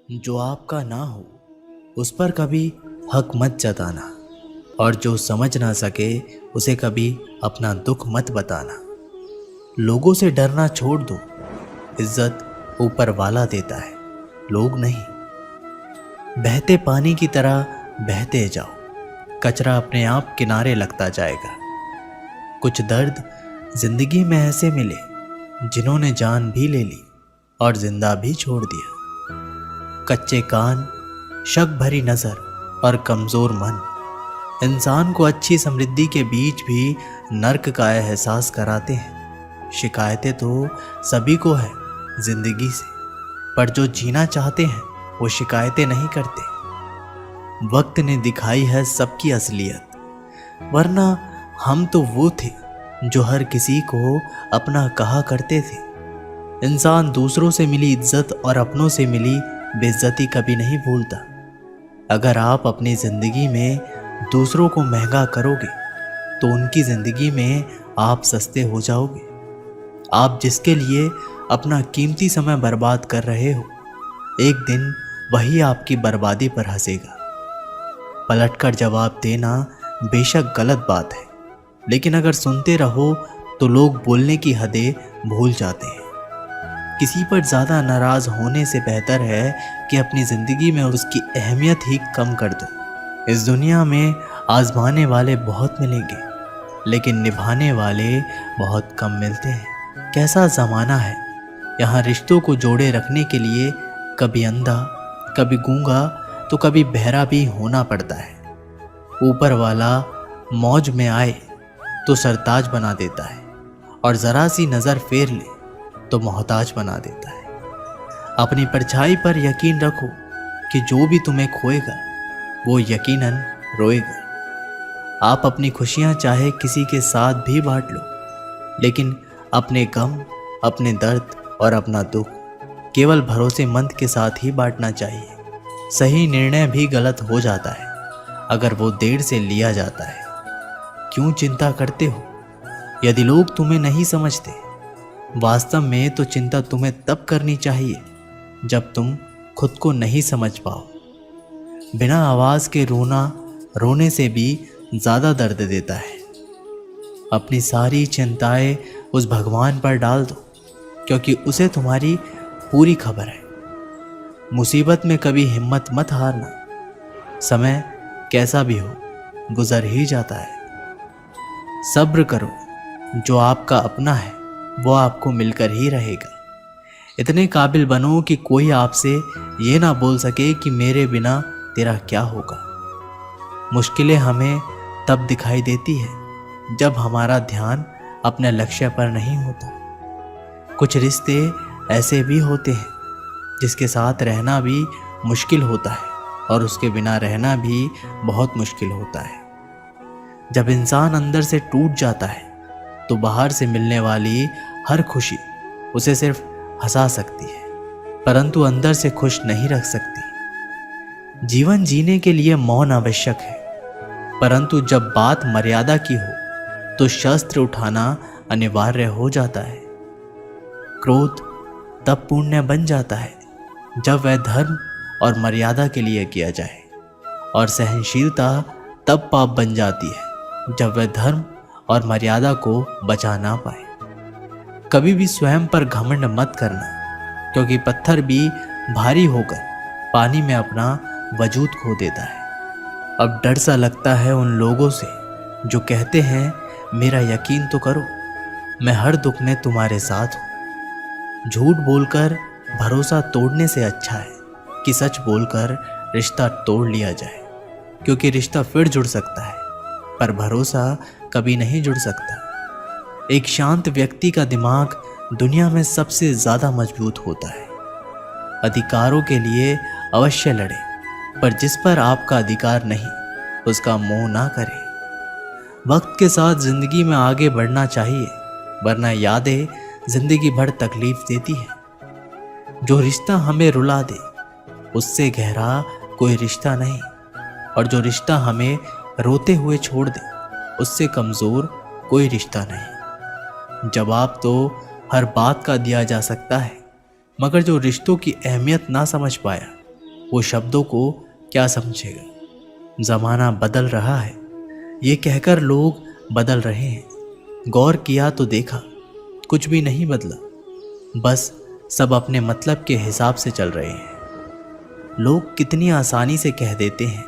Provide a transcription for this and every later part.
जो आपका ना हो उस पर कभी हक मत जताना, और जो समझ ना सके उसे कभी अपना दुख मत बताना। लोगों से डरना छोड़ दो, इज्जत ऊपर वाला देता है, लोग नहीं। बहते पानी की तरह बहते जाओ, कचरा अपने आप किनारे लगता जाएगा। कुछ दर्द जिंदगी में ऐसे मिले जिन्होंने जान भी ले ली और जिंदा भी छोड़ दिया। कच्चे कान, शक भरी नजर और कमजोर मन इंसान को अच्छी समृद्धि के बीच भी नर्क का एहसास कराते हैं। शिकायतें तो सभी को है जिंदगी से, पर जो जीना चाहते हैं वो शिकायतें नहीं करते। वक्त ने दिखाई है सबकी असलियत, वरना हम तो वो थे जो हर किसी को अपना कहा करते थे। इंसान दूसरों से मिली इज्जत और अपनों से मिली बेइज्जती कभी नहीं भूलता। अगर आप अपनी जिंदगी में दूसरों को महंगा करोगे तो उनकी जिंदगी में आप सस्ते हो जाओगे। आप जिसके लिए अपना कीमती समय बर्बाद कर रहे हो, एक दिन वही आपकी बर्बादी पर हंसेगा। पलटकर जवाब देना बेशक गलत बात है, लेकिन अगर सुनते रहो तो लोग बोलने की हदें भूल जाते हैं। किसी पर ज़्यादा नाराज़ होने से बेहतर है कि अपनी ज़िंदगी में उसकी अहमियत ही कम कर दो। इस दुनिया में आजमाने वाले बहुत मिलेंगे, लेकिन निभाने वाले बहुत कम मिलते हैं। कैसा ज़माना है, यहाँ रिश्तों को जोड़े रखने के लिए कभी अंधा, कभी गूंगा तो कभी बहरा भी होना पड़ता है। ऊपर वाला मौज में आए तो सरताज बना देता है, और ज़रा सी नज़र फेर ले तो मोहताज बना देता है। अपनी परछाई पर यकीन रखो कि जो भी तुम्हें खोएगा वो यकीनन रोएगा। आप अपनी खुशियां चाहे किसी के साथ भी बांट लो, लेकिन अपने गम, अपने दर्द और अपना दुख केवल भरोसेमंद के साथ ही बांटना चाहिए। सही निर्णय भी गलत हो जाता है अगर वो देर से लिया जाता है। क्यों चिंता करते हो यदि लोग तुम्हें नहीं समझते? वास्तव में तो चिंता तुम्हें तब करनी चाहिए जब तुम खुद को नहीं समझ पाओ। बिना आवाज़ के रोना रोने से भी ज़्यादा दर्द देता है। अपनी सारी चिंताएं उस भगवान पर डाल दो, क्योंकि उसे तुम्हारी पूरी खबर है। मुसीबत में कभी हिम्मत मत हारना, समय कैसा भी हो गुजर ही जाता है। सब्र करो, जो आपका अपना है वो आपको मिलकर ही रहेगा। इतने काबिल बनो कि कोई आपसे ये ना बोल सके कि मेरे बिना तेरा क्या होगा। मुश्किलें हमें तब दिखाई देती है जब हमारा ध्यान अपने लक्ष्य पर नहीं होता। कुछ रिश्ते ऐसे भी होते हैं जिसके साथ रहना भी मुश्किल होता है, और उसके बिना रहना भी बहुत मुश्किल होता है। जब इंसान अंदर से टूट जाता है तो बाहर से मिलने वाली हर खुशी उसे सिर्फ हंसा सकती है, परंतु अंदर से खुश नहीं रख सकती। जीवन जीने के लिए मौन आवश्यक है, परंतु जब बात मर्यादा की हो तो शस्त्र उठाना अनिवार्य हो जाता है। क्रोध तब पुण्य बन जाता है जब वह धर्म और मर्यादा के लिए किया जाए, और सहनशीलता तब पाप बन जाती है जब वह धर्म और मर्यादा को बचा ना पाए। कभी भी स्वयं पर घमंड मत करना, क्योंकि पत्थर भी भारी होकर पानी में अपना वजूद खो देता है। अब डर सा लगता है उन लोगों से जो कहते हैं मेरा यकीन तो करो, मैं हर दुख में तुम्हारे साथ हूँ। झूठ बोलकर भरोसा तोड़ने से अच्छा है कि सच बोलकर रिश्ता तोड़ लिया जाए, क्योंकि रिश्ता फिर जुड़ सकता है पर भरोसा कभी नहीं जुड़ सकता। एक शांत व्यक्ति का दिमाग दुनिया में सबसे ज़्यादा मजबूत होता है। अधिकारों के लिए अवश्य लड़े, पर जिस पर आपका अधिकार नहीं उसका मोह ना करें। वक्त के साथ जिंदगी में आगे बढ़ना चाहिए, वरना यादें जिंदगी भर तकलीफ देती है। जो रिश्ता हमें रुला दे उससे गहरा कोई रिश्ता नहीं, और जो रिश्ता हमें रोते हुए छोड़ दे उससे कमज़ोर कोई रिश्ता नहीं। जवाब तो हर बात का दिया जा सकता है, मगर जो रिश्तों की अहमियत ना समझ पाया वो शब्दों को क्या समझेगा। जमाना बदल रहा है ये कहकर लोग बदल रहे हैं। गौर किया तो देखा कुछ भी नहीं बदला, बस सब अपने मतलब के हिसाब से चल रहे हैं। लोग कितनी आसानी से कह देते हैं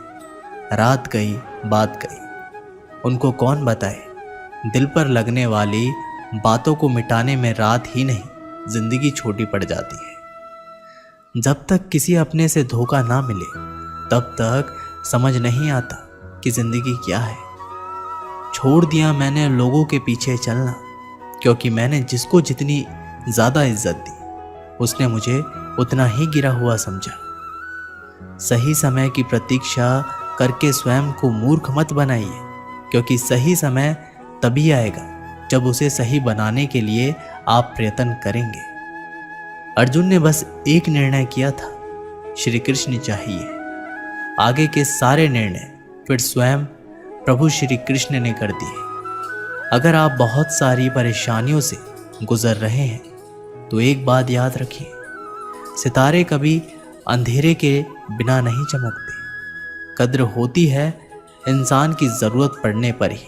रात गई बात गई। उनको कौन बताए दिल पर लगने वाली बातों को मिटाने में रात ही नहीं जिंदगी छोटी पड़ जाती है। जब तक किसी अपने से धोखा ना मिले तब तक समझ नहीं आता कि जिंदगी क्या है। छोड़ दिया मैंने लोगों के पीछे चलना, क्योंकि मैंने जिसको जितनी ज़्यादा इज्जत दी उसने मुझे उतना ही गिरा हुआ समझा। सही समय की प्रतीक्षा करके स्वयं को मूर्ख मत बनाइए, क्योंकि सही समय तभी आएगा जब उसे सही बनाने के लिए आप प्रयत्न करेंगे। अर्जुन ने बस एक निर्णय किया था, श्री कृष्ण चाहिए। आगे के सारे निर्णय फिर स्वयं प्रभु श्री कृष्ण ने कर दिए। अगर आप बहुत सारी परेशानियों से गुजर रहे हैं तो एक बात याद रखिए, सितारे कभी अंधेरे के बिना नहीं चमकते। कद्र होती है इंसान की ज़रूरत पड़ने पर ही,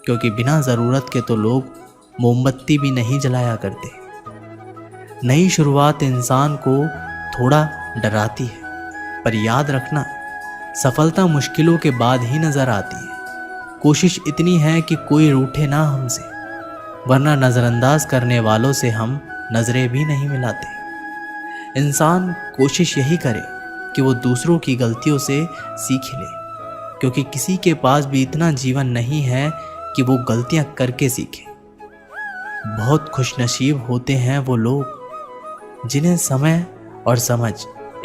क्योंकि बिना ज़रूरत के तो लोग मोमबत्ती भी नहीं जलाया करते। नई शुरुआत इंसान को थोड़ा डराती है, पर याद रखना सफलता मुश्किलों के बाद ही नज़र आती है। कोशिश इतनी है कि कोई रूठे ना हमसे, वरना नज़रअंदाज करने वालों से हम नज़रें भी नहीं मिलाते। इंसान कोशिश यही करे कि वो दूसरों की गलतियों से सीख ले, क्योंकि किसी के पास भी इतना जीवन नहीं है कि वो गलतियां करके सीखे। बहुत खुशनसीब होते हैं वो लोग जिन्हें समय और समझ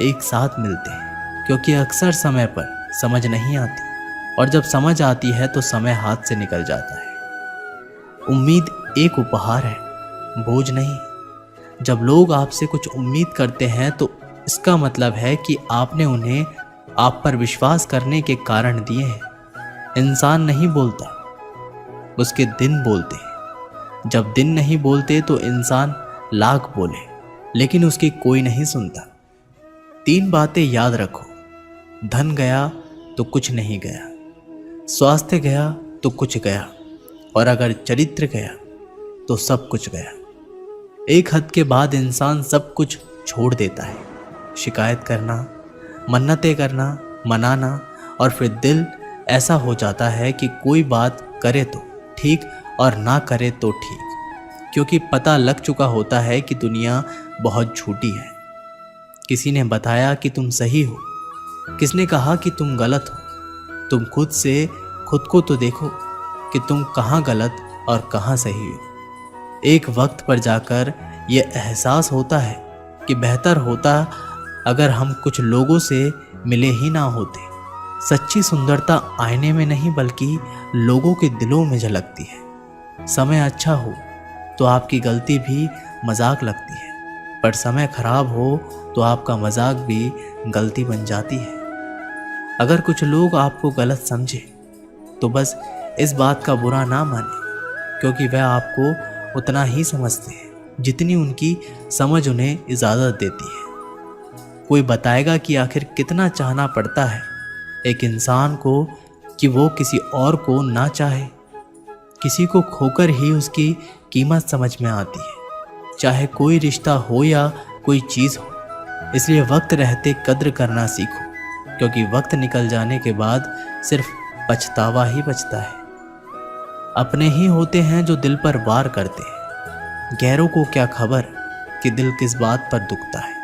एक साथ मिलते हैं, क्योंकि अक्सर समय पर समझ नहीं आती और जब समझ आती है तो समय हाथ से निकल जाता है। उम्मीद एक उपहार है, बोझ नहीं। जब लोग आपसे कुछ उम्मीद करते हैं तो इसका मतलब है कि आपने उन्हें आप पर विश्वास करने के कारण दिए हैं। इंसान नहीं बोलता, उसके दिन बोलते हैं। जब दिन नहीं बोलते तो इंसान लाख बोले, लेकिन उसकी कोई नहीं सुनता। 3 बातें याद रखो, धन गया तो कुछ नहीं गया, स्वास्थ्य गया तो कुछ गया, और अगर चरित्र गया तो सब कुछ गया। एक हद के बाद इंसान सब कुछ छोड़ देता है। शिकायत करना, मन्नतें करना, मनाना, और फिर दिल ऐसा हो जाता है कि कोई बात करे तो ठीक और ना करे तो ठीक, क्योंकि पता लग चुका होता है कि दुनिया बहुत झूठी है। किसी ने बताया कि तुम सही हो, किसने कहा कि तुम गलत हो। तुम खुद को तो देखो कि तुम कहाँ गलत और कहाँ सही हो। एक वक्त पर जाकर यह एहसास होता है कि बेहतर होता अगर हम कुछ लोगों से मिले ही ना होते। सच्ची सुंदरता आईने में नहीं बल्कि लोगों के दिलों में झलकती है। समय अच्छा हो तो आपकी गलती भी मजाक लगती है, पर समय खराब हो तो आपका मजाक भी गलती बन जाती है। अगर कुछ लोग आपको गलत समझे तो बस इस बात का बुरा ना माने, क्योंकि वह आपको उतना ही समझते हैं जितनी उनकी समझ उन्हें इजाज़त देती है। कोई बताएगा कि आखिर कितना चाहना पड़ता है एक इंसान को कि वो किसी और को ना चाहे। किसी को खोकर ही उसकी कीमत समझ में आती है, चाहे कोई रिश्ता हो या कोई चीज़ हो। इसलिए वक्त रहते कद्र करना सीखो, क्योंकि वक्त निकल जाने के बाद सिर्फ पछतावा ही बचता है। अपने ही होते हैं जो दिल पर वार करते हैं, गैरों को क्या खबर कि दिल किस बात पर दुखता है।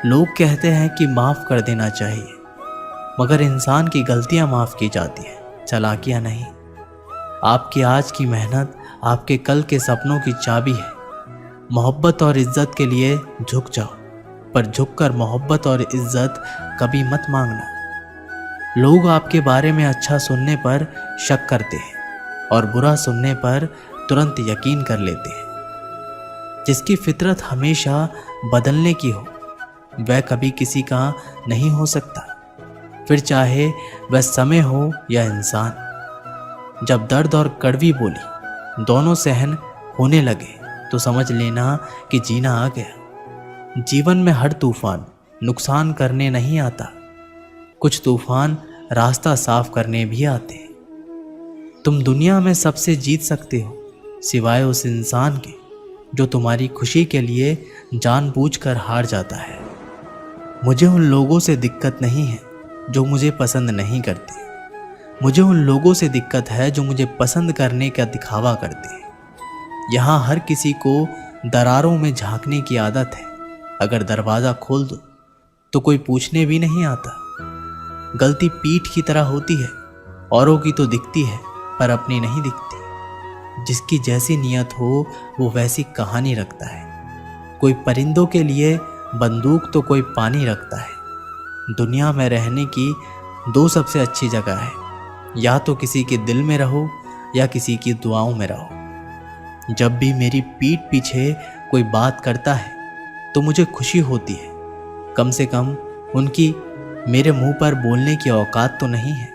लोग कहते हैं कि माफ़ कर देना चाहिए, मगर इंसान की गलतियां माफ़ की जाती हैं, चालाकियां नहीं। आपकी आज की मेहनत आपके कल के सपनों की चाबी है। मोहब्बत और इज्जत के लिए झुक जाओ, पर झुककर मोहब्बत और इज्जत कभी मत मांगना। लोग आपके बारे में अच्छा सुनने पर शक करते हैं और बुरा सुनने पर तुरंत यकीन कर लेते हैं। जिसकी फितरत हमेशा बदलने की हो वह कभी किसी का नहीं हो सकता, फिर चाहे वह समय हो या इंसान। जब दर्द और कड़वी बोली दोनों सहन होने लगे तो समझ लेना कि जीना आ गया। जीवन में हर तूफान नुकसान करने नहीं आता, कुछ तूफान रास्ता साफ करने भी आते हैं। तुम दुनिया में सबसे जीत सकते हो, सिवाय उस इंसान के जो तुम्हारी खुशी के लिए जानबूझकर हार जाता है। मुझे उन लोगों से दिक्कत नहीं है जो मुझे पसंद नहीं करते, मुझे उन लोगों से दिक्कत है जो मुझे पसंद करने का दिखावा करते हैं। यहाँ हर किसी को दरारों में झांकने की आदत है। अगर दरवाज़ा खोल दो तो कोई पूछने भी नहीं आता। गलती पीठ की तरह होती है, औरों की तो दिखती है पर अपनी नहीं दिखती। जिसकी जैसी नियत हो वो वैसी कहानी रखता है। कोई परिंदों के लिए बंदूक तो कोई पानी रखता है। दुनिया में रहने की दो सबसे अच्छी जगह है, या तो किसी के दिल में रहो या किसी की दुआओं में रहो। जब भी मेरी पीठ पीछे कोई बात करता है तो मुझे खुशी होती है। कम से कम उनकी मेरे मुंह पर बोलने की औकात तो नहीं है।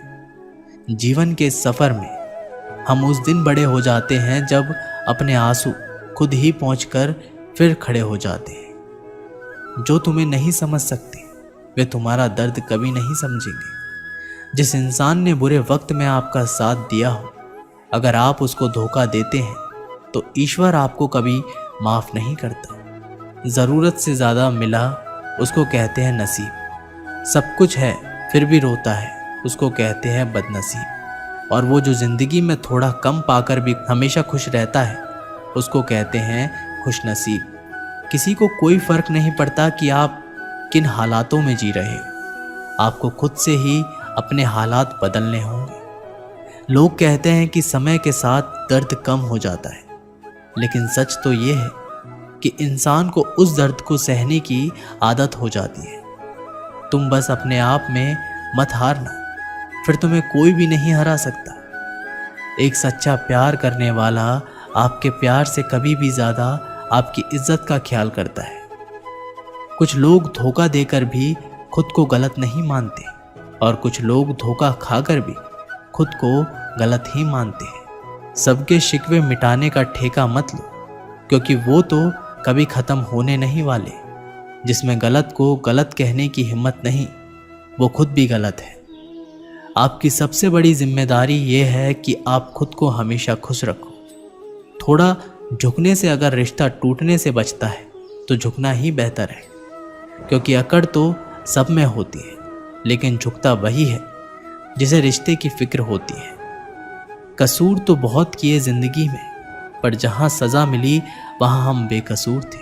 जीवन के सफ़र में हम उस दिन बड़े हो जाते हैं जब अपने आंसू खुद ही पहुंचकर फिर खड़े हो जाते हैं। जो तुम्हें नहीं समझ सकते वे तुम्हारा दर्द कभी नहीं समझेंगे। जिस इंसान ने बुरे वक्त में आपका साथ दिया हो, अगर आप उसको धोखा देते हैं तो ईश्वर आपको कभी माफ़ नहीं करता। ज़रूरत से ज़्यादा मिला उसको कहते हैं नसीब। सब कुछ है फिर भी रोता है उसको कहते हैं बदनसीब। और वो जो ज़िंदगी में थोड़ा कम पाकर भी हमेशा खुश रहता है उसको कहते हैं खुशनसीब। किसी को कोई फ़र्क नहीं पड़ता कि आप किन हालातों में जी रहे हो, आपको खुद से ही अपने हालात बदलने होंगे। लोग कहते हैं कि समय के साथ दर्द कम हो जाता है, लेकिन सच तो ये है कि इंसान को उस दर्द को सहने की आदत हो जाती है। तुम बस अपने आप में मत हारना, फिर तुम्हें कोई भी नहीं हरा सकता। एक सच्चा प्यार करने वाला आपके प्यार से कभी भी ज़्यादा आपकी इज्जत का ख्याल करता है। कुछ लोग धोखा देकर भी खुद को गलत नहीं मानते और कुछ लोग धोखा खाकर भी खुद को गलत ही मानते हैं। सबके शिकवे मिटाने का ठेका मत लो, क्योंकि वो तो कभी ख़त्म होने नहीं वाले। जिसमें गलत को गलत कहने की हिम्मत नहीं, वो खुद भी गलत है। आपकी सबसे बड़ी जिम्मेदारी ये है कि आप खुद को हमेशा खुश रखो। थोड़ा झुकने से अगर रिश्ता टूटने से बचता है तो झुकना ही बेहतर है, क्योंकि अकड़ तो सब में होती है, लेकिन झुकता वही है जिसे रिश्ते की फिक्र होती है। कसूर तो बहुत किए ज़िंदगी में, पर जहाँ सज़ा मिली वहाँ हम बेकसूर थे।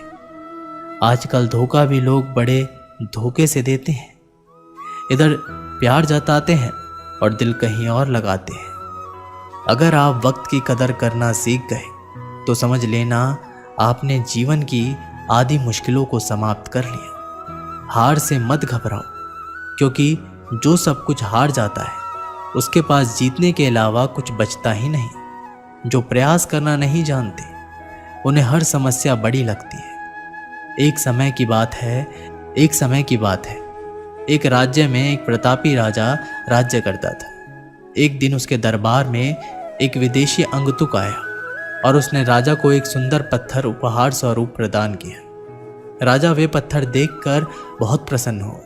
आजकल धोखा भी लोग बड़े धोखे से देते हैं। इधर प्यार जताते हैं और दिल कहीं और लगाते हैं। अगर आप वक्त की कदर करना सीख गए तो समझ लेना आपने जीवन की आधी मुश्किलों को समाप्त कर लिया। हार से मत घबराओ, क्योंकि जो सब कुछ हार जाता है उसके पास जीतने के अलावा कुछ बचता ही नहीं। जो प्रयास करना नहीं जानते उन्हें हर समस्या बड़ी लगती है। एक समय की बात है, एक राज्य में एक प्रतापी राजा राज्य करता था। एक दिन उसके दरबार में एक विदेशी अंगतुक आया और उसने राजा को एक सुंदर पत्थर उपहार स्वरूप प्रदान किया। राजा वे पत्थर देखकर बहुत प्रसन्न हुआ।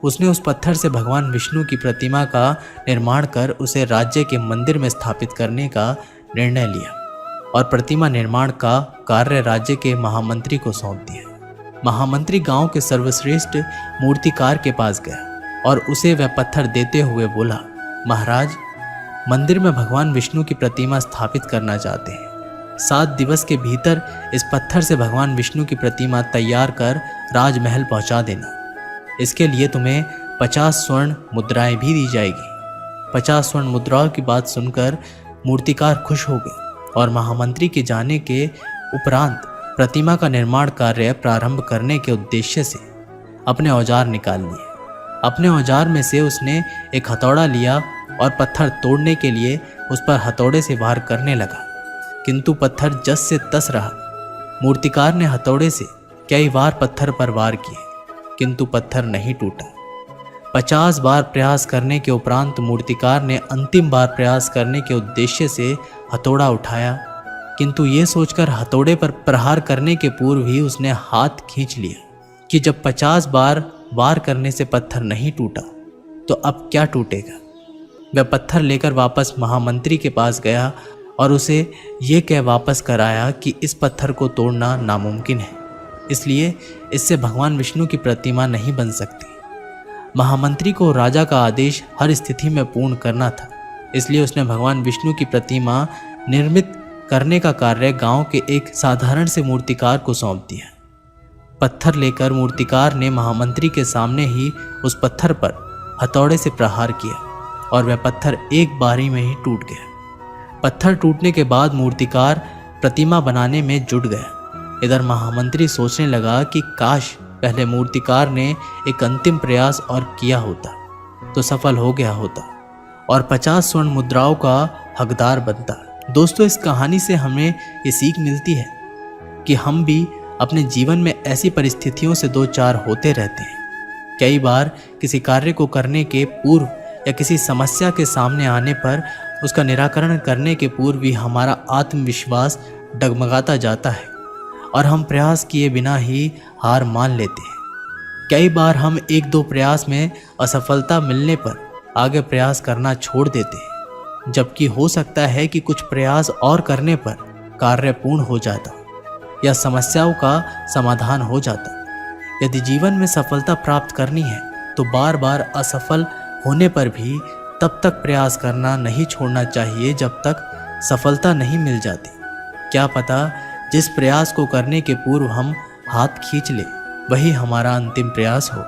उसने उस पत्थर से भगवान विष्णु की प्रतिमा का निर्माण कर उसे राज्य के मंदिर में स्थापित करने का निर्णय लिया और प्रतिमा निर्माण का कार्य राज्य के महामंत्री को सौंप दिया। महामंत्री गांव के सर्वश्रेष्ठ मूर्तिकार के पास गया और उसे वह पत्थर देते हुए बोला, महाराज, मंदिर में भगवान विष्णु की प्रतिमा स्थापित करना चाहते हैं। 7 दिवस के भीतर इस पत्थर से भगवान विष्णु की प्रतिमा तैयार कर राजमहल पहुंचा देना। इसके लिए तुम्हें 50 स्वर्ण मुद्राएं भी दी जाएगी। 50 स्वर्ण मुद्राओं की बात सुनकर मूर्तिकार खुश हो गए और महामंत्री के जाने के उपरांत प्रतिमा का निर्माण कार्य प्रारंभ करने के उद्देश्य से अपने औजार निकाल लिए। अपने औजार में से उसने एक हथौड़ा लिया और पत्थर तोड़ने के लिए उस पर हथौड़े से वार करने लगा, किंतु पत्थर जस से तस रहा। मूर्तिकार ने हथौड़े से कई बार पत्थर पर वार किए, किंतु पत्थर नहीं टूटा। 50 बार प्रयास करने के उपरांत मूर्तिकार ने अंतिम बार प्रयास करने के उद्देश्य से हथौड़ा उठाया, किंतु ये सोचकर हथौड़े पर प्रहार करने के पूर्व ही उसने हाथ खींच लिया कि जब 50 बार वार करने से पत्थर नहीं टूटा तो अब क्या टूटेगा। वह पत्थर लेकर वापस महामंत्री के पास गया और उसे ये कह वापस कराया कि इस पत्थर को तोड़ना नामुमकिन है, इसलिए इससे भगवान विष्णु की प्रतिमा नहीं बन सकती। महामंत्री को राजा का आदेश हर स्थिति में पूर्ण करना था, इसलिए उसने भगवान विष्णु की प्रतिमा निर्मित करने का कार्य गांव के एक साधारण से मूर्तिकार को सौंप दिया। पत्थर लेकर मूर्तिकार ने महामंत्री के सामने ही उस पत्थर पर हथौड़े से प्रहार किया और वह पत्थर एक बारी में ही टूट गया। पत्थर टूटने के बाद मूर्तिकार प्रतिमा बनाने में जुट गया। इधर महामंत्री सोचने लगा कि काश पहले मूर्तिकार ने एक अंतिम प्रयास और किया होता तो सफल हो गया होता और 50 स्वर्ण मुद्राओं का हकदार बनता। दोस्तों, इस कहानी से हमें ये सीख मिलती है कि हम भी अपने जीवन में ऐसी परिस्थितियों से दो चार होते रहते हैं। कई बार किसी कार्य को करने के पूर्व या किसी समस्या के सामने आने पर उसका निराकरण करने के पूर्व ही हमारा आत्मविश्वास डगमगाता जाता है और हम प्रयास किए बिना ही हार मान लेते हैं। कई बार हम एक दो प्रयास में असफलता मिलने पर आगे प्रयास करना छोड़ देते हैं, जबकि हो सकता है कि कुछ प्रयास और करने पर कार्य पूर्ण हो जाता या समस्याओं का समाधान हो जाता। यदि जीवन में सफलता प्राप्त करनी है तो बार बार असफल होने पर भी तब तक प्रयास करना नहीं छोड़ना चाहिए जब तक सफलता नहीं मिल जाती। क्या पता जिस प्रयास को करने के पूर्व हम हाथ खींच ले वही हमारा अंतिम प्रयास हो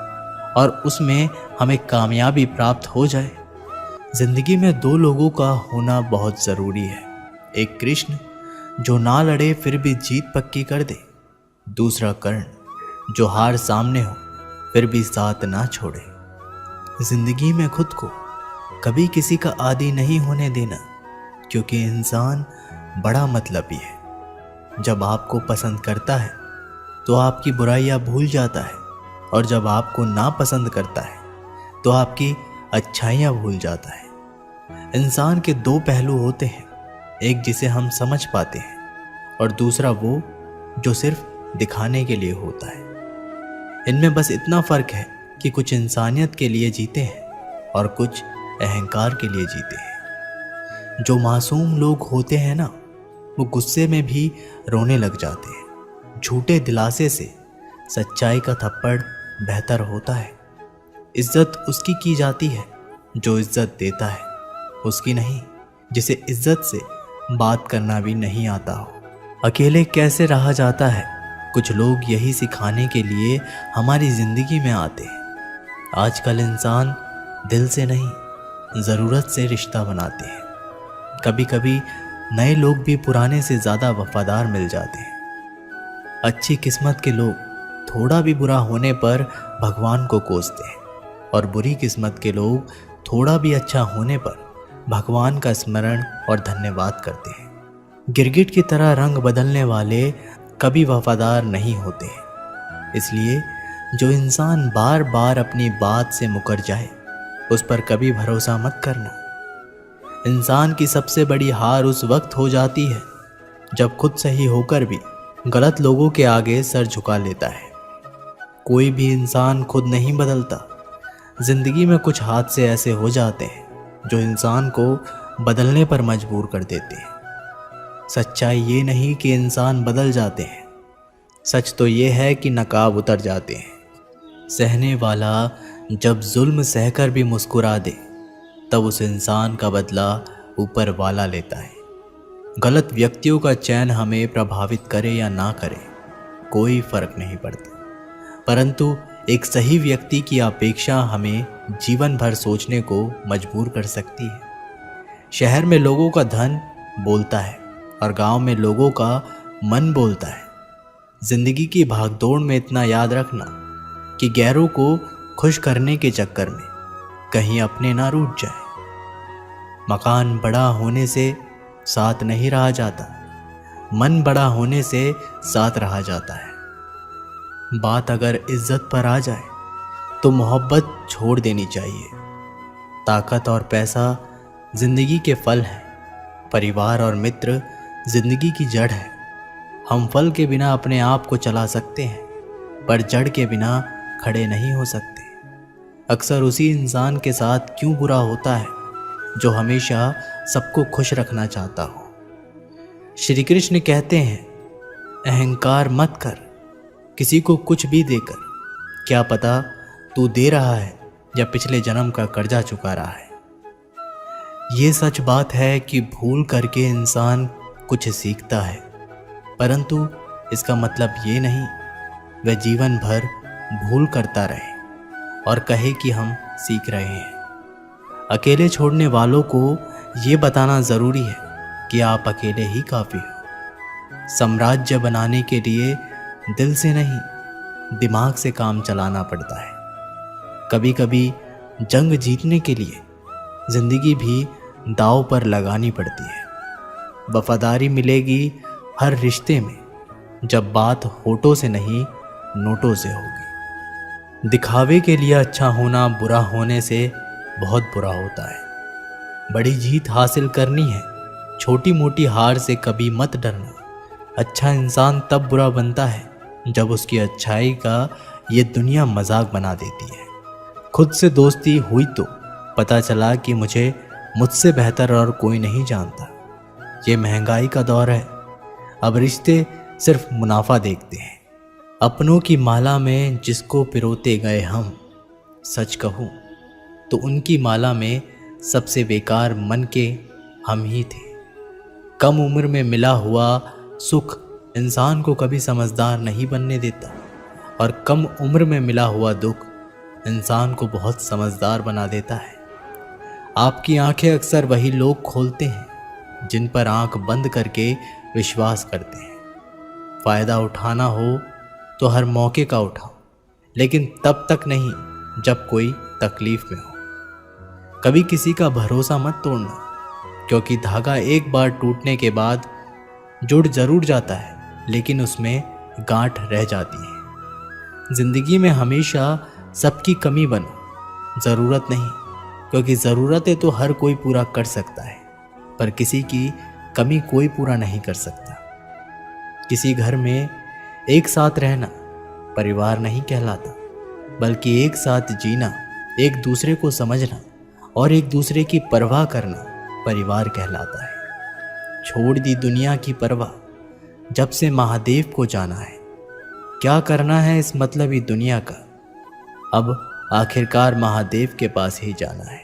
और उसमें हमें कामयाबी प्राप्त हो जाए। जिंदगी में दो लोगों का होना बहुत ज़रूरी है। एक कृष्ण जो ना लड़े फिर भी जीत पक्की कर दे, दूसरा कर्ण जो हार सामने हो फिर भी साथ ना छोड़े। जिंदगी में खुद को कभी किसी का आदी नहीं होने देना, क्योंकि इंसान बड़ा मतलबी है। जब आपको पसंद करता है तो आपकी बुराइयां भूल जाता है और जब आपको नापसंद करता है तो आपकी अच्छाइयां भूल जाता है। इंसान के दो पहलू होते हैं, एक जिसे हम समझ पाते हैं और दूसरा वो जो सिर्फ दिखाने के लिए होता है। इनमें बस इतना फर्क है कि कुछ इंसानियत के लिए जीते हैं और कुछ अहंकार के लिए जीते हैं। जो मासूम लोग होते हैं ना, वो गुस्से में भी रोने लग जाते हैं। झूठे दिलासे से सच्चाई का थप्पड़ बेहतर होता है। इज्जत उसकी की जाती है जो इज्जत देता है, उसकी नहीं जिसे इज्जत से बात करना भी नहीं आता हो। अकेले कैसे रहा जाता है, कुछ लोग यही सिखाने के लिए हमारी ज़िंदगी में आते हैं। आजकल इंसान दिल से नहीं ज़रूरत से रिश्ता बनाते हैं। कभी कभी नए लोग भी पुराने से ज़्यादा वफादार मिल जाते हैं। अच्छी किस्मत के लोग थोड़ा भी बुरा होने पर भगवान को कोसते हैं और बुरी किस्मत के लोग थोड़ा भी अच्छा होने पर भगवान का स्मरण और धन्यवाद करते हैं। गिरगिट की तरह रंग बदलने वाले कभी वफादार नहीं होते। इसलिए जो इंसान बार बार अपनी बात से मुकर जाए उस पर कभी भरोसा मत करना। इंसान की सबसे बड़ी हार उस वक्त हो जाती है जब खुद सही होकर भी गलत लोगों के आगे सर झुका लेता है। कोई भी इंसान खुद नहीं बदलता। जिंदगी में कुछ हादसे ऐसे हो जाते हैं जो इंसान को बदलने पर मजबूर कर देते हैं। सच्चाई ये नहीं कि इंसान बदल जाते हैं, सच तो ये है कि नकाब उतर जाते हैं। सहने वाला जब जुल्म सहकर भी मुस्कुरा दे तब उस इंसान का बदला ऊपर वाला लेता है। गलत व्यक्तियों का चयन हमें प्रभावित करे या ना करे कोई फर्क नहीं पड़ता, परंतु एक सही व्यक्ति की अपेक्षा हमें जीवन भर सोचने को मजबूर कर सकती है। शहर में लोगों का धन बोलता है और गांव में लोगों का मन बोलता है। जिंदगी की भागदौड़ में इतना याद रखना कि गैरों को खुश करने के चक्कर में कहीं अपने ना रूठ जाए। मकान बड़ा होने से साथ नहीं रहा जाता, मन बड़ा होने से साथ रहा जाता है। बात अगर इज्जत पर आ जाए तो मोहब्बत छोड़ देनी चाहिए। ताकत और पैसा जिंदगी के फल हैं, परिवार और मित्र जिंदगी की जड़ है। हम फल के बिना अपने आप को चला सकते हैं पर जड़ के बिना खड़े नहीं हो सकते। अक्सर उसी इंसान के साथ क्यों बुरा होता है जो हमेशा सबको खुश रखना चाहता हो। श्री कृष्ण कहते हैं, अहंकार मत कर, किसी को कुछ भी देकर, क्या पता तू दे रहा है या पिछले जन्म का कर्जा चुका रहा है। ये सच बात है कि भूल करके इंसान कुछ सीखता है, परंतु इसका मतलब ये नहीं वह जीवन भर भूल करता रहे और कहे कि हम सीख रहे हैं। अकेले छोड़ने वालों को ये बताना ज़रूरी है कि आप अकेले ही काफ़ी हो। साम्राज्य बनाने के लिए दिल से नहीं, दिमाग से काम चलाना पड़ता है। कभी कभी जंग जीतने के लिए ज़िंदगी भी दांव पर लगानी पड़ती है। वफादारी मिलेगी हर रिश्ते में जब बात होठों से नहीं, नोटों से होगी। दिखावे के लिए अच्छा होना बुरा होने से बहुत बुरा होता है। बड़ी जीत हासिल करनी है, छोटी मोटी हार से कभी मत डरना। अच्छा इंसान तब बुरा बनता है जब उसकी अच्छाई का ये दुनिया मजाक बना देती है। खुद से दोस्ती हुई तो पता चला कि मुझसे बेहतर और कोई नहीं जानता। ये महंगाई का दौर है, अब रिश्ते सिर्फ मुनाफा देखते हैं। अपनों की माला में जिसको पिरोते गए हम, सच कहूँ तो उनकी माला में सबसे बेकार मन के हम ही थे। कम उम्र में मिला हुआ सुख इंसान को कभी समझदार नहीं बनने देता और कम उम्र में मिला हुआ दुख इंसान को बहुत समझदार बना देता है। आपकी आंखें अक्सर वही लोग खोलते हैं जिन पर आंख बंद करके विश्वास करते हैं। फ़ायदा उठाना हो तो हर मौके का उठाओ, लेकिन तब तक नहीं जब कोई तकलीफ में हो। कभी किसी का भरोसा मत तोड़ना, क्योंकि धागा एक बार टूटने के बाद जुड़ जरूर जाता है, लेकिन उसमें गांठ रह जाती है। ज़िंदगी में हमेशा सबकी कमी बनो, ज़रूरत नहीं, क्योंकि ज़रूरतें तो हर कोई पूरा कर सकता है, पर किसी की कमी कोई पूरा नहीं कर सकता। किसी घर में एक साथ रहना परिवार नहीं कहलाता, बल्कि एक साथ जीना, एक दूसरे को समझना और एक दूसरे की परवाह करना परिवार कहलाता है। छोड़ दी दुनिया की परवाह, जब से महादेव को जाना है। क्या करना है इस मतलबी दुनिया का, अब आखिरकार महादेव के पास ही जाना है।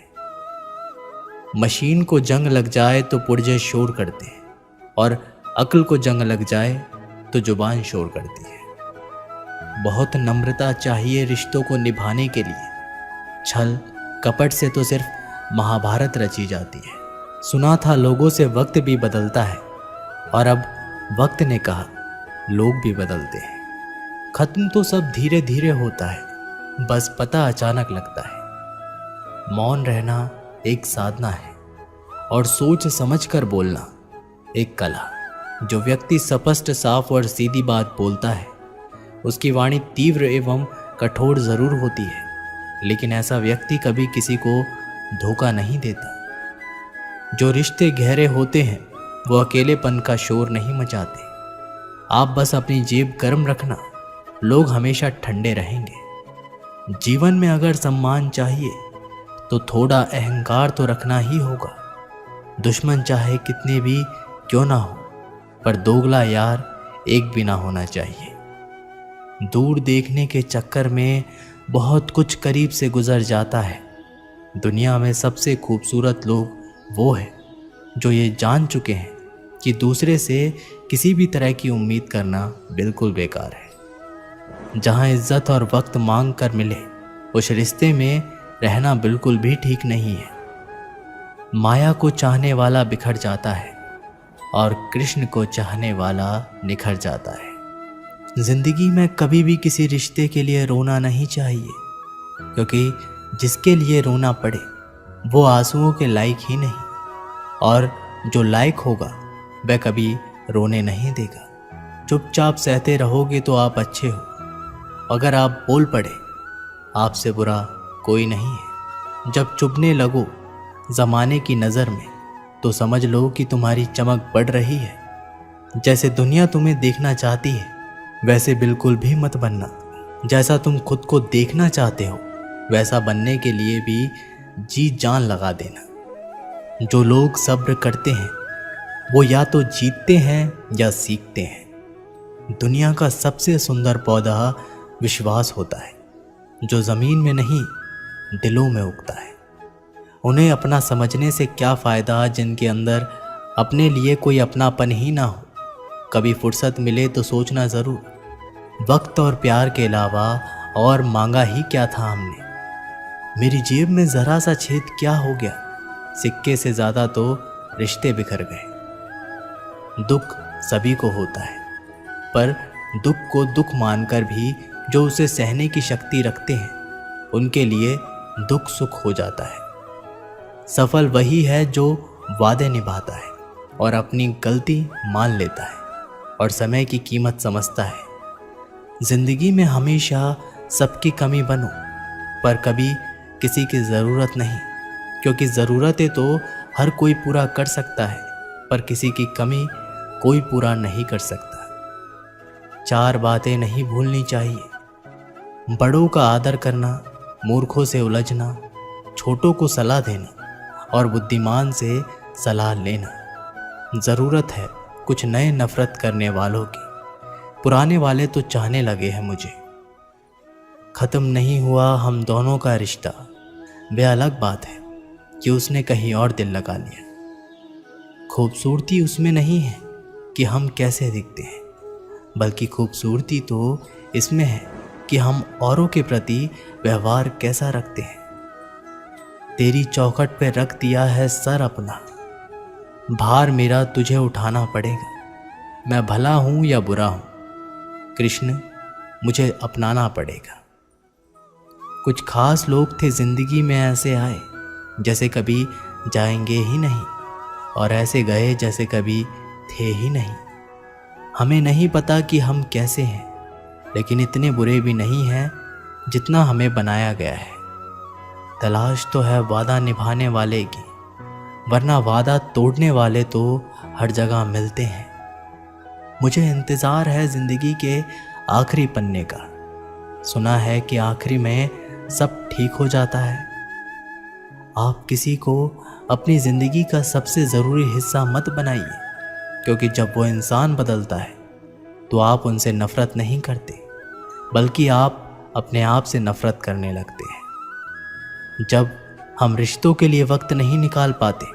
मशीन को जंग लग जाए तो पुर्जे शोर करते हैं, और अक्ल को जंग लग जाए तो जुबान शोर करती है। बहुत नम्रता चाहिए रिश्तों को निभाने के लिए। छल कपट से तो सिर्फ महाभारत रची जाती है। सुना था लोगों से वक्त भी बदलता है, और अब वक्त ने कहा लोग भी बदलते हैं। खत्म तो सब धीरे धीरे होता है, बस पता अचानक लगता है। मौन रहना एक साधना है और सोच समझ कर बोलना एक कला। जो व्यक्ति स्पष्ट, साफ और सीधी बात बोलता है, उसकी वाणी तीव्र एवं कठोर जरूर होती है, लेकिन ऐसा व्यक्ति कभी किसी को धोखा नहीं देता। जो रिश्ते गहरे होते हैं वो अकेलेपन का शोर नहीं मचाते। आप बस अपनी जेब गर्म रखना, लोग हमेशा ठंडे रहेंगे। जीवन में अगर सम्मान चाहिए तो थोड़ा अहंकार तो रखना ही होगा। दुश्मन चाहे कितने भी क्यों ना हो, पर दोगला यार एक भी ना होना चाहिए। दूर देखने के चक्कर में बहुत कुछ करीब से गुजर जाता है। दुनिया में सबसे खूबसूरत लोग वो हैं जो ये जान चुके हैं कि दूसरे से किसी भी तरह की उम्मीद करना बिल्कुल बेकार है। जहाँ इज्जत और वक्त मांग कर मिले, उस रिश्ते में रहना बिल्कुल भी ठीक नहीं है। माया को चाहने वाला बिखर जाता है और कृष्ण को चाहने वाला निखर जाता है। जिंदगी में कभी भी किसी रिश्ते के लिए रोना नहीं चाहिए, क्योंकि जिसके लिए रोना पड़े वो आंसुओं के लायक ही नहीं, और जो लायक होगा वह कभी रोने नहीं देगा। चुपचाप सहते रहोगे तो आप अच्छे हो, अगर आप बोल पड़े आपसे बुरा कोई नहीं है। जब चुभने लगो ज़माने की नज़र में तो समझ लो कि तुम्हारी चमक बढ़ रही है। जैसे दुनिया तुम्हें देखना चाहती है वैसे बिल्कुल भी मत बनना। जैसा तुम खुद को देखना चाहते हो वैसा बनने के लिए भी जी जान लगा देना। जो लोग सब्र करते हैं वो या तो जीतते हैं या सीखते हैं। दुनिया का सबसे सुंदर पौधा विश्वास होता है, जो ज़मीन में नहीं दिलों में उगता है। उन्हें अपना समझने से क्या फ़ायदा जिनके अंदर अपने लिए कोई अपनापन ही ना हो। कभी फुर्सत मिले तो सोचना ज़रूर, वक्त और प्यार के अलावा और मांगा ही क्या था हमने। मेरी जेब में ज़रा सा छेद क्या हो गया, सिक्के से ज़्यादा तो रिश्ते बिखर गए। दुख सभी को होता है, पर दुख को दुख मानकर भी जो उसे सहने की शक्ति रखते हैं उनके लिए दुख सुख हो जाता है। सफल वही है जो वादे निभाता है और अपनी गलती मान लेता है और समय की कीमत समझता है। जिंदगी में हमेशा सबकी कमी बनो, पर कभी किसी की ज़रूरत नहीं, क्योंकि ज़रूरतें तो हर कोई पूरा कर सकता है, पर किसी की कमी कोई पूरा नहीं कर सकता। 4 बातें नहीं भूलनी चाहिए: बड़ों का आदर करना, मूर्खों से उलझना, छोटों को सलाह देना और बुद्धिमान से सलाह लेना। ज़रूरत है कुछ नए नफ़रत करने वालों की, पुराने वाले तो चाहने लगे हैं मुझे। ख़त्म नहीं हुआ हम दोनों का रिश्ता, वे अलग बात है कि उसने कहीं और दिल लगा लिया। खूबसूरती उसमें नहीं है कि हम कैसे दिखते हैं, बल्कि खूबसूरती तो इसमें है कि हम औरों के प्रति व्यवहार कैसा रखते हैं। तेरी चौखट पे रख दिया है सर अपना, भार मेरा तुझे उठाना पड़ेगा। मैं भला हूँ या बुरा हूँ, कृष्ण मुझे अपनाना पड़ेगा। कुछ खास लोग थे ज़िंदगी में ऐसे आए जैसे कभी जाएंगे ही नहीं, और ऐसे गए जैसे कभी थे ही नहीं। हमें नहीं पता कि हम कैसे हैं, लेकिन इतने बुरे भी नहीं हैं जितना हमें बनाया गया है। तलाश तो है वादा निभाने वाले की, वरना वादा तोड़ने वाले तो हर जगह मिलते हैं। मुझे इंतज़ार है ज़िंदगी के आखिरी पन्ने का। सुना है कि आखिरी में सब ठीक हो जाता है। आप किसी को अपनी ज़िंदगी का सबसे ज़रूरी हिस्सा मत बनाइए, क्योंकि जब वो इंसान बदलता है तो आप उनसे नफ़रत नहीं करते, बल्कि आप अपने आप से नफ़रत करने लगते हैं। जब हम रिश्तों के लिए वक्त नहीं निकाल पाते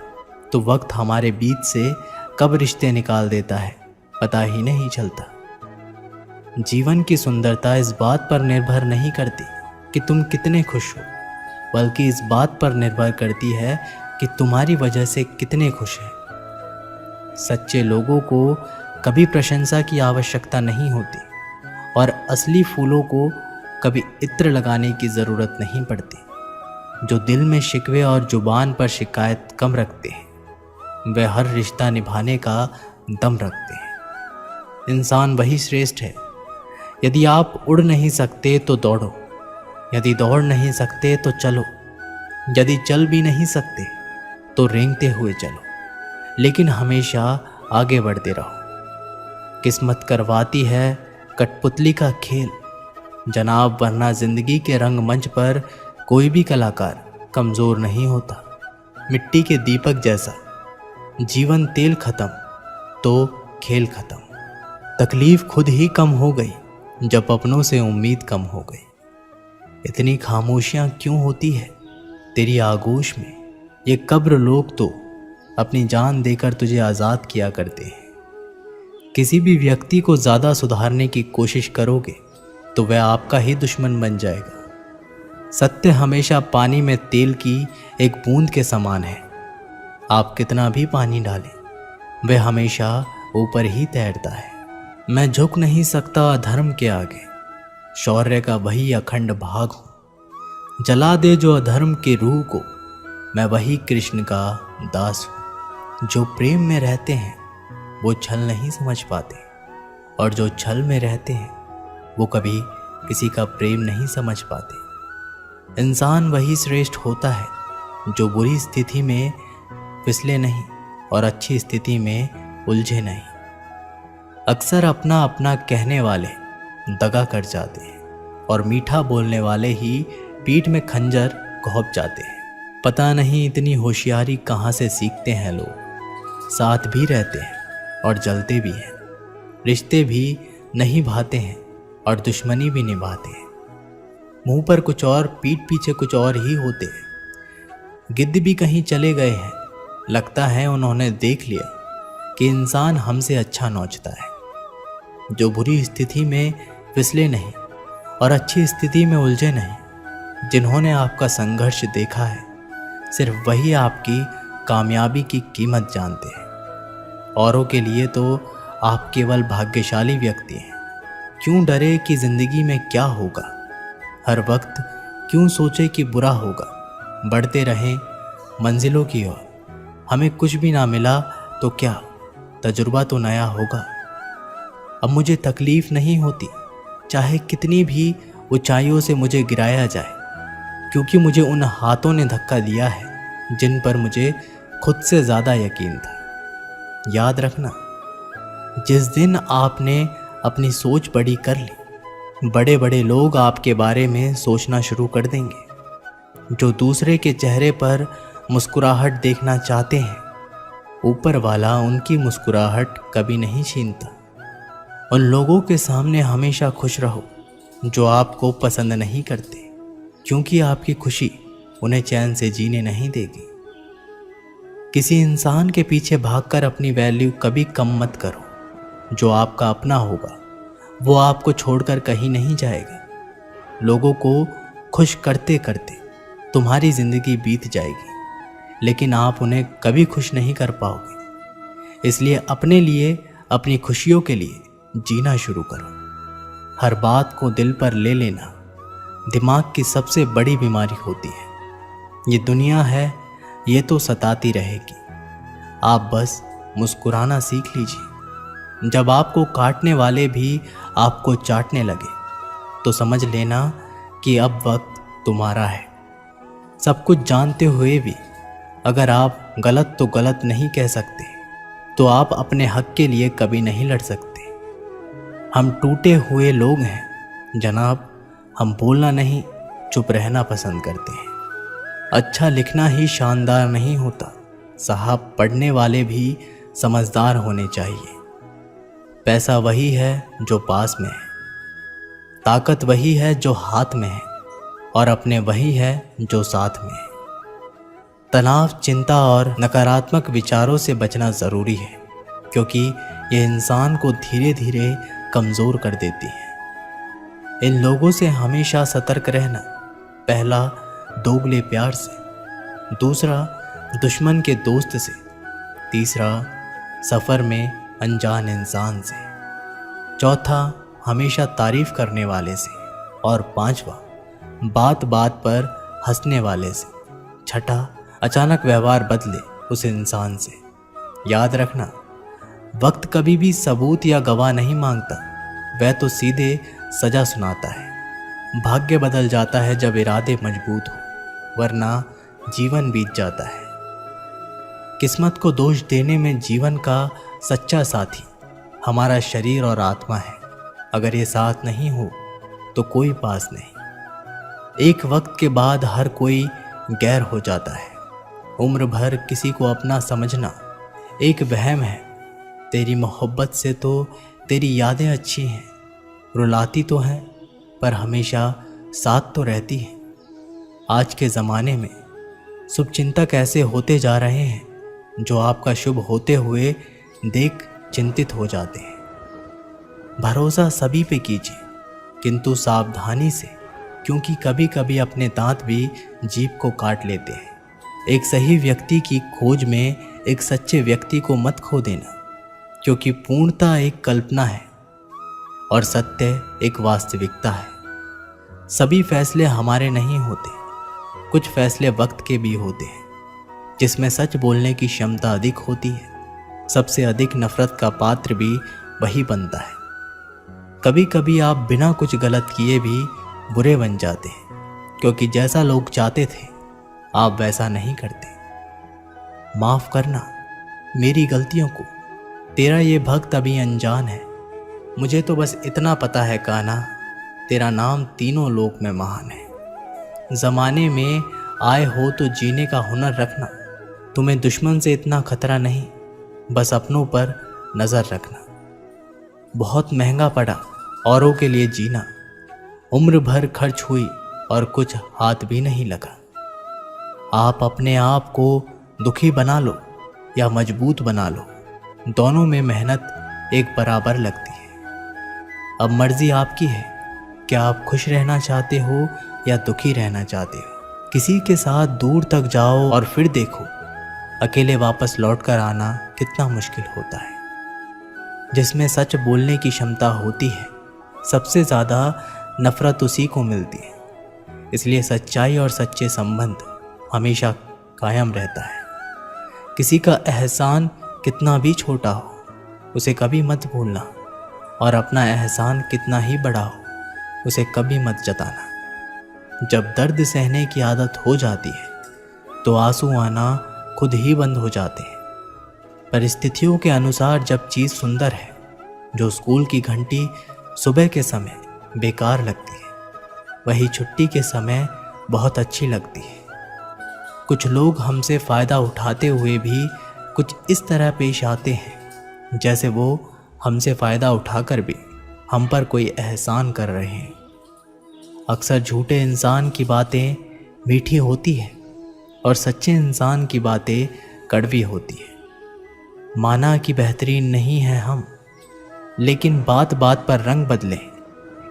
तो वक्त हमारे बीच से कब रिश्ते निकाल देता है पता ही नहीं चलता। जीवन की सुंदरता इस बात पर निर्भर नहीं करती कि तुम कितने खुश हो, बल्कि इस बात पर निर्भर करती है कि तुम्हारी वजह से कितने खुश हैं। सच्चे लोगों को कभी प्रशंसा की आवश्यकता नहीं होती, और असली फूलों को कभी इत्र लगाने की ज़रूरत नहीं पड़ती। जो दिल में शिकवे और जुबान पर शिकायत कम रखते हैं वे हर रिश्ता निभाने का दम रखते हैं। इंसान वही श्रेष्ठ है। यदि आप उड़ नहीं सकते तो दौड़ो, यदि दौड़ नहीं सकते तो चलो, यदि चल भी नहीं सकते तो रेंगते हुए चलो, लेकिन हमेशा आगे बढ़ते रहो। किस्मत करवाती है कठपुतली का खेल जनाब, वरना जिंदगी के रंगमंच पर कोई भी कलाकार कमज़ोर नहीं होता। मिट्टी के दीपक जैसा जीवन, तेल खत्म तो खेल खत्म। तकलीफ खुद ही कम हो गई जब अपनों से उम्मीद कम हो गई। इतनी खामोशियाँ क्यों होती है तेरी आगोश में? ये कब्र लोग तो अपनी जान देकर तुझे आज़ाद किया करते हैं। किसी भी व्यक्ति को ज़्यादा सुधारने की कोशिश करोगे तो वह आपका ही दुश्मन बन जाएगा। सत्य हमेशा पानी में तेल की एक बूंद के समान है। आप कितना भी पानी डालें वह हमेशा ऊपर ही तैरता है। मैं झुक नहीं सकता अधर्म के आगे, शौर्य का वही अखंड भाग हूँ। जला दे जो अधर्म के रूह को, मैं वही कृष्ण का दास हूँ। जो प्रेम में रहते हैं वो छल नहीं समझ पाते, और जो छल में रहते हैं वो कभी किसी का प्रेम नहीं समझ पाते। इंसान वही श्रेष्ठ होता है जो बुरी स्थिति में फिसले नहीं और अच्छी स्थिति में उलझे नहीं। अक्सर अपना अपना कहने वाले दगा कर जाते हैं, और मीठा बोलने वाले ही पीठ में खंजर घोंप जाते हैं। पता नहीं इतनी होशियारी कहाँ से सीखते हैं लोग। साथ भी रहते हैं और जलते भी हैं, रिश्ते भी नहीं भाते हैं और दुश्मनी भी निभाते हैं। मुंह पर कुछ और, पीठ पीछे कुछ और ही होते हैं। गिद्ध भी कहीं चले गए हैं, लगता है उन्होंने देख लिया कि इंसान हमसे अच्छा नोचता है। जो बुरी स्थिति में फिसले नहीं और अच्छी स्थिति में उलझे नहीं, जिन्होंने आपका संघर्ष देखा है, सिर्फ वही आपकी कामयाबी की कीमत जानते हैं। औरों के लिए तो आप केवल भाग्यशाली व्यक्ति हैं। क्यों डरे कि जिंदगी में क्या होगा, हर वक्त क्यों सोचे कि बुरा होगा। बढ़ते रहें मंजिलों की ओर, हमें कुछ भी ना मिला तो क्या, तजुर्बा तो नया होगा। अब मुझे तकलीफ नहीं होती, चाहे कितनी भी ऊंचाइयों से मुझे गिराया जाए, क्योंकि मुझे उन हाथों ने धक्का दिया है जिन पर मुझे खुद से ज़्यादा यकीन था। याद रखना, जिस दिन आपने अपनी सोच बड़ी कर ली, बड़े बड़े लोग आपके बारे में सोचना शुरू कर देंगे। जो दूसरे के चेहरे पर मुस्कुराहट देखना चाहते हैं, ऊपर वाला उनकी मुस्कुराहट कभी नहीं छीनता। उन लोगों के सामने हमेशा खुश रहो जो आपको पसंद नहीं करते, क्योंकि आपकी खुशी उन्हें चैन से जीने नहीं देगी। किसी इंसान के पीछे भागकर अपनी वैल्यू कभी कम मत करो। जो आपका अपना होगा वो आपको छोड़कर कहीं नहीं जाएगा। लोगों को खुश करते करते तुम्हारी ज़िंदगी बीत जाएगी, लेकिन आप उन्हें कभी खुश नहीं कर पाओगे। इसलिए अपने लिए, अपनी खुशियों के लिए जीना शुरू करो। हर बात को दिल पर ले लेना दिमाग की सबसे बड़ी बीमारी होती है। ये दुनिया है, ये तो सताती रहेगी। आप बस मुस्कुराना सीख लीजिए। जब आपको काटने वाले भी आपको चाटने लगे, तो समझ लेना कि अब वक्त तुम्हारा है। सब कुछ जानते हुए भी अगर आप गलत तो गलत नहीं कह सकते, तो आप अपने हक के लिए कभी नहीं लड़ सकते। हम टूटे हुए लोग हैं जनाब, हम बोलना नहीं, चुप रहना पसंद करते हैं। अच्छा लिखना ही शानदार नहीं होता साहब, पढ़ने वाले भी समझदार होने चाहिए। पैसा वही है जो पास में है, ताकत वही है जो हाथ में है, और अपने वही है जो साथ में है। तनाव, चिंता और नकारात्मक विचारों से बचना ज़रूरी है, क्योंकि ये इंसान को धीरे धीरे कमज़ोर कर देती है। इन लोगों से हमेशा सतर्क रहना। पहला, दोगले प्यार से। दूसरा, दुश्मन के दोस्त से। तीसरा, सफ़र में अनजान इंसान से। चौथा, हमेशा तारीफ़ करने वाले से। और पांचवा, बात बात पर हंसने वाले से। छठा, अचानक व्यवहार बदले उस इंसान से। याद रखना, वक्त कभी भी सबूत या गवाह नहीं मांगता, वह तो सीधे सज़ा सुनाता है। भाग्य बदल जाता है जब इरादे मजबूत हो, वरना जीवन बीत जाता है। किस्मत को दोष देने में जीवन का सच्चा साथी हमारा शरीर और आत्मा है। अगर ये साथ नहीं हो तो कोई पास नहीं। एक वक्त के बाद हर कोई गैर हो जाता है। उम्र भर किसी को अपना समझना एक वहम है। तेरी मोहब्बत से तो तेरी यादें अच्छी हैं, रुलाती तो हैं पर हमेशा साथ तो रहती हैं। आज के ज़माने में शुभचिंतक ऐसे होते जा रहे हैं जो आपका शुभ होते हुए देख चिंतित हो जाते हैं। भरोसा सभी पे कीजिए, किंतु सावधानी से, क्योंकि कभी कभी अपने दांत भी जीभ को काट लेते हैं। एक सही व्यक्ति की खोज में एक सच्चे व्यक्ति को मत खो देना, क्योंकि पूर्णता एक कल्पना है और सत्य एक वास्तविकता है। सभी फैसले हमारे नहीं होते, कुछ फैसले वक्त के भी होते हैं, जिसमें सच बोलने की क्षमता अधिक होती है। सबसे अधिक नफरत का पात्र भी वही बनता है। कभी कभी आप बिना कुछ गलत किए भी बुरे बन जाते हैं, क्योंकि जैसा लोग चाहते थे आप वैसा नहीं करते। माफ़ करना मेरी गलतियों को, तेरा ये भक्त अभी अनजान है। मुझे तो बस इतना पता है कान्हा, तेरा नाम तीनों लोक में महान है। ज़माने में आए हो तो जीने का हुनर रखना। तुम्हें दुश्मन से इतना खतरा नहीं, बस अपनों पर नज़र रखना। बहुत महंगा पड़ा औरों के लिए जीना, उम्र भर खर्च हुई और कुछ हाथ भी नहीं लगा। आप अपने आप को दुखी बना लो या मजबूत बना लो, दोनों में मेहनत एक बराबर लगती है। अब मर्जी आपकी है, क्या आप खुश रहना चाहते हो या दुखी रहना चाहते हो। किसी के साथ दूर तक जाओ और फिर देखो अकेले वापस लौट कर आना कितना मुश्किल होता है। जिसमें सच बोलने की क्षमता होती है, सबसे ज़्यादा नफरत उसी को मिलती है। इसलिए सच्चाई और सच्चे संबंध हमेशा कायम रहता है। किसी का एहसान कितना भी छोटा हो, उसे कभी मत भूलना, और अपना एहसान कितना ही बड़ा हो, उसे कभी मत जताना। जब दर्द सहने की आदत हो जाती है तो आंसू आना खुद ही बंद हो जाते हैं। परिस्थितियों के अनुसार जब चीज़ सुंदर है, जो स्कूल की घंटी सुबह के समय बेकार लगती है, वही छुट्टी के समय बहुत अच्छी लगती है। कुछ लोग हमसे फ़ायदा उठाते हुए भी कुछ इस तरह पेश आते हैं जैसे वो हमसे फ़ायदा उठाकर भी हम पर कोई एहसान कर रहे हैं। अक्सर झूठे इंसान की बातें मीठी होती हैं और सच्चे इंसान की बातें कड़वी होती है। माना कि बेहतरीन नहीं है हम, लेकिन बात बात पर रंग बदले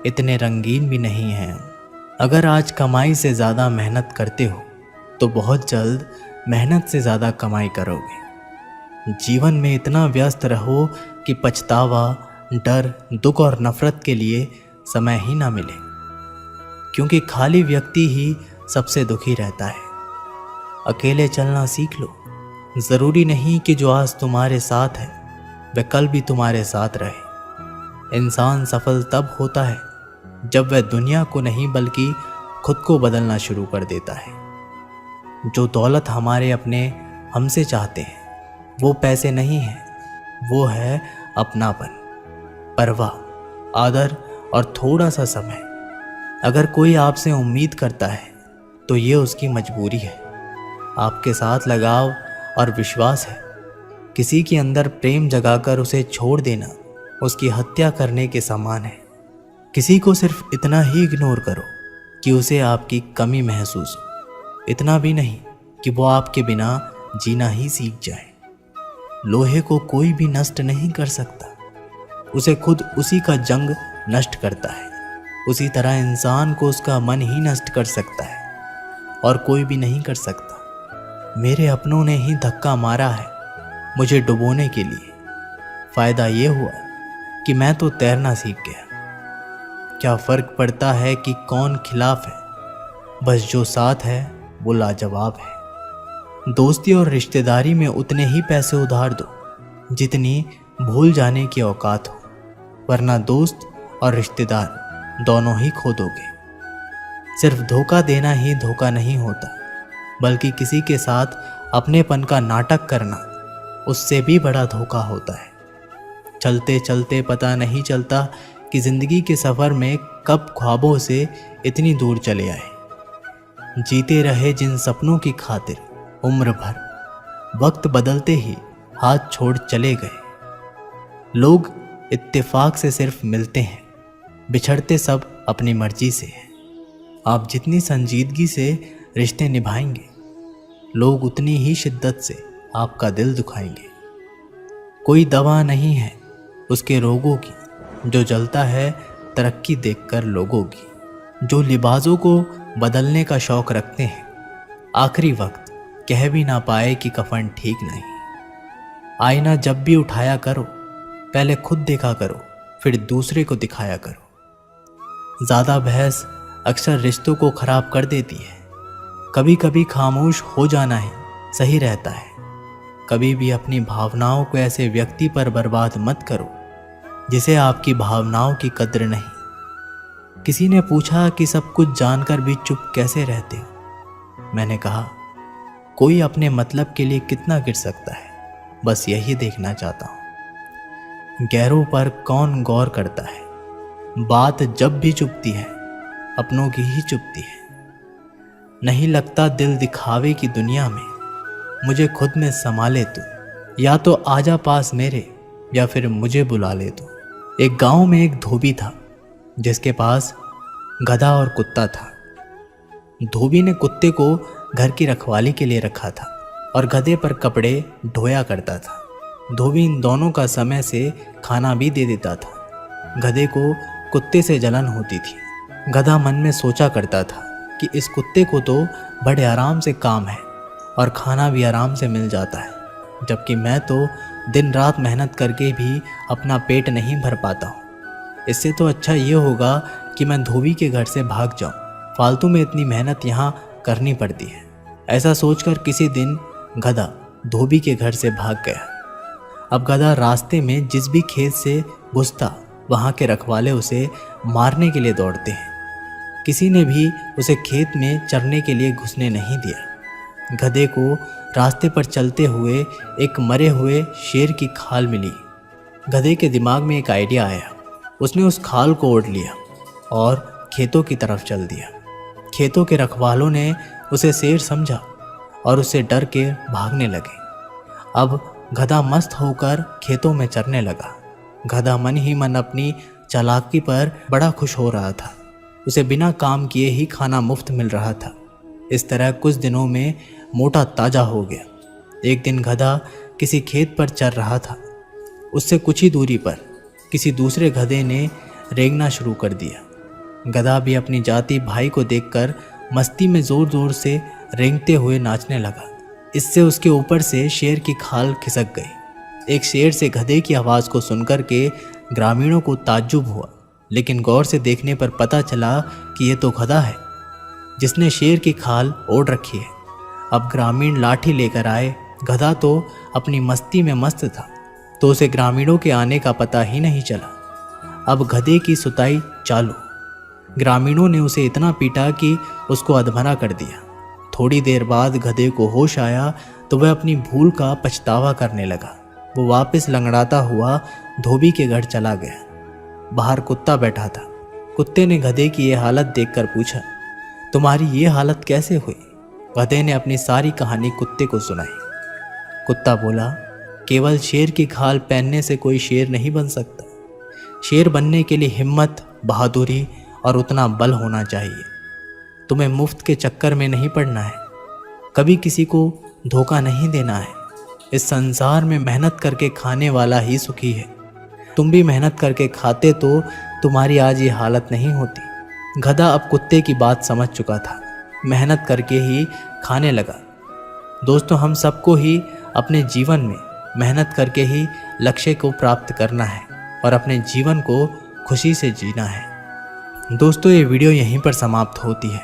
इतने रंगीन भी नहीं हैं हम। अगर आज कमाई से ज़्यादा मेहनत करते हो तो बहुत जल्द मेहनत से ज़्यादा कमाई करोगे। जीवन में इतना व्यस्त रहो कि पछतावा, डर, दुख और नफ़रत के लिए समय ही ना मिले, क्योंकि खाली व्यक्ति ही सबसे दुखी रहता है। अकेले चलना सीख लो। ज़रूरी नहीं कि जो आज तुम्हारे साथ है वह कल भी तुम्हारे साथ रहे। इंसान सफल तब होता है जब वह दुनिया को नहीं बल्कि खुद को बदलना शुरू कर देता है। जो दौलत हमारे अपने हमसे चाहते हैं वो पैसे नहीं है, वो है अपनापन, परवाह, आदर और थोड़ा सा समय। अगर कोई आपसे उम्मीद करता है तो ये उसकी मजबूरी है। आपके साथ लगाव और विश्वास है। किसी के अंदर प्रेम जगाकर उसे छोड़ देना उसकी हत्या करने के समान है। किसी को सिर्फ इतना ही इग्नोर करो कि उसे आपकी कमी महसूस हो, इतना भी नहीं कि वो आपके बिना जीना ही सीख जाए। लोहे को कोई भी नष्ट नहीं कर सकता, उसे खुद उसी का जंग नष्ट करता है। उसी तरह इंसान को उसका मन ही नष्ट कर सकता है और कोई भी नहीं कर सकता। मेरे अपनों ने ही धक्का मारा है मुझे डुबोने के लिए। फ़ायदा ये हुआ कि मैं तो तैरना सीख गया। क्या फ़र्क पड़ता है कि कौन खिलाफ है, बस जो साथ है वो लाजवाब है। दोस्ती और रिश्तेदारी में उतने ही पैसे उधार दो जितनी भूल जाने की औकात हो, वरना दोस्त और रिश्तेदार दोनों ही खो दोगे। सिर्फ धोखा देना ही धोखा नहीं होता, बल्कि किसी के साथ अपनेपन का नाटक करना उससे भी बड़ा धोखा होता है। चलते चलते पता नहीं चलता कि ज़िंदगी के सफ़र में कब ख्वाबों से इतनी दूर चले आए। जीते रहे जिन सपनों की खातिर उम्र भर, वक्त बदलते ही हाथ छोड़ चले गए। लोग इत्तेफाक से सिर्फ मिलते हैं, बिछड़ते सब अपनी मर्जी से हैं। आप जितनी संजीदगी से रिश्ते निभाएंगे, लोग उतनी ही शिद्दत से आपका दिल दुखाएंगे। कोई दवा नहीं है उसके रोगों की जो जलता है तरक्की देखकर लोगों की। जो लिबासों को बदलने का शौक़ रखते हैं, आखिरी वक्त कह भी ना पाए कि कफन ठीक नहीं। आईना जब भी उठाया करो, पहले खुद देखा करो, फिर दूसरे को दिखाया करो। ज़्यादा बहस अक्सर रिश्तों को ख़राब कर देती है। कभी कभी खामोश हो जाना ही सही रहता है। कभी भी अपनी भावनाओं को ऐसे व्यक्ति पर बर्बाद मत करो जिसे आपकी भावनाओं की कद्र नहीं। किसी ने पूछा कि सब कुछ जानकर भी चुप कैसे रहते हो। मैंने कहा, कोई अपने मतलब के लिए कितना गिर सकता है, बस यही देखना चाहता हूँ। गैरों पर कौन गौर करता है। बात जब भी चुपती है अपनों की ही चुपती है। नहीं लगता दिल दिखावे की दुनिया में, मुझे खुद में संभाले तू, या तो आजा पास मेरे या फिर मुझे बुला ले तू। एक गांव में एक धोबी था जिसके पास गधा और कुत्ता था। धोबी ने कुत्ते को घर की रखवाली के लिए रखा था और गधे पर कपड़े ढोया करता था। धोबी इन दोनों का समय से खाना भी दे देता था। गधे को कुत्ते से जलन होती थी। गधा मन में सोचा करता था कि इस कुत्ते को तो बड़े आराम से काम है और खाना भी आराम से मिल जाता है, जबकि मैं तो दिन रात मेहनत करके भी अपना पेट नहीं भर पाता हूँ। इससे तो अच्छा ये होगा कि मैं धोबी के घर से भाग जाऊँ, फालतू में इतनी मेहनत यहाँ करनी पड़ती है। ऐसा सोचकर किसी दिन गधा धोबी के घर से भाग गया। अब गधा रास्ते में जिस भी खेत से घुसता, वहाँ के रखवाले उसे मारने के लिए दौड़ते हैं। किसी ने भी उसे खेत में चरने के लिए घुसने नहीं दिया। गधे को रास्ते पर चलते हुए एक मरे हुए शेर की खाल मिली। गधे के दिमाग में एक आइडिया आया। उसने उस खाल को ओढ़ लिया और खेतों की तरफ चल दिया। खेतों के रखवालों ने उसे शेर समझा और उससे डर के भागने लगे। अब गधा मस्त होकर खेतों में चरने लगा। गधा मन ही मन अपनी चालाकी पर बड़ा खुश हो रहा था। उसे बिना काम किए ही खाना मुफ्त मिल रहा था। इस तरह कुछ दिनों में मोटा ताजा हो गया। एक दिन गधा किसी खेत पर चर रहा था। उससे कुछ ही दूरी पर किसी दूसरे गधे ने रेंगना शुरू कर दिया। गधा भी अपनी जाति भाई को देखकर मस्ती में जोर जोर से रेंगते हुए नाचने लगा। इससे उसके ऊपर से शेर की खाल खिसक गई। एक शेर से गधे की आवाज़ को सुनकर के ग्रामीणों को ताज्जुब हुआ, लेकिन गौर से देखने पर पता चला कि ये तो गधा है जिसने शेर की खाल ओढ़ रखी है। अब ग्रामीण लाठी लेकर आए। गधा तो अपनी मस्ती में मस्त था, तो उसे ग्रामीणों के आने का पता ही नहीं चला। अब गधे की सुताई चालू। ग्रामीणों ने उसे इतना पीटा कि उसको अधमरा कर दिया। थोड़ी देर बाद गधे को होश आया तो वह अपनी भूल का पछतावा करने लगा। वो वापस लंगड़ाता हुआ धोबी के घर चला गया। बाहर कुत्ता बैठा था। कुत्ते ने गधे की ये हालत देखकर पूछा, तुम्हारी ये हालत कैसे हुई? गधे ने अपनी सारी कहानी कुत्ते को सुनाई। कुत्ता बोला, केवल शेर की खाल पहनने से कोई शेर नहीं बन सकता। शेर बनने के लिए हिम्मत, बहादुरी और उतना बल होना चाहिए। तुम्हें मुफ्त के चक्कर में नहीं पड़ना है, कभी किसी को धोखा नहीं देना है। इस संसार में मेहनत करके खाने वाला ही सुखी है। तुम भी मेहनत करके खाते तो तुम्हारी आज ये हालत नहीं होती। गधा अब कुत्ते की बात समझ चुका था, मेहनत करके ही खाने लगा। दोस्तों, हम सबको ही अपने जीवन में मेहनत करके ही लक्ष्य को प्राप्त करना है और अपने जीवन को खुशी से जीना है। दोस्तों, ये वीडियो यहीं पर समाप्त होती है।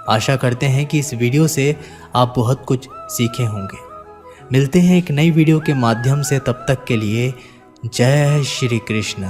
आशा करते हैं कि इस वीडियो से आप बहुत कुछ सीखे होंगे। मिलते हैं एक नई वीडियो के माध्यम से। तब तक के लिए जय श्री कृष्ण।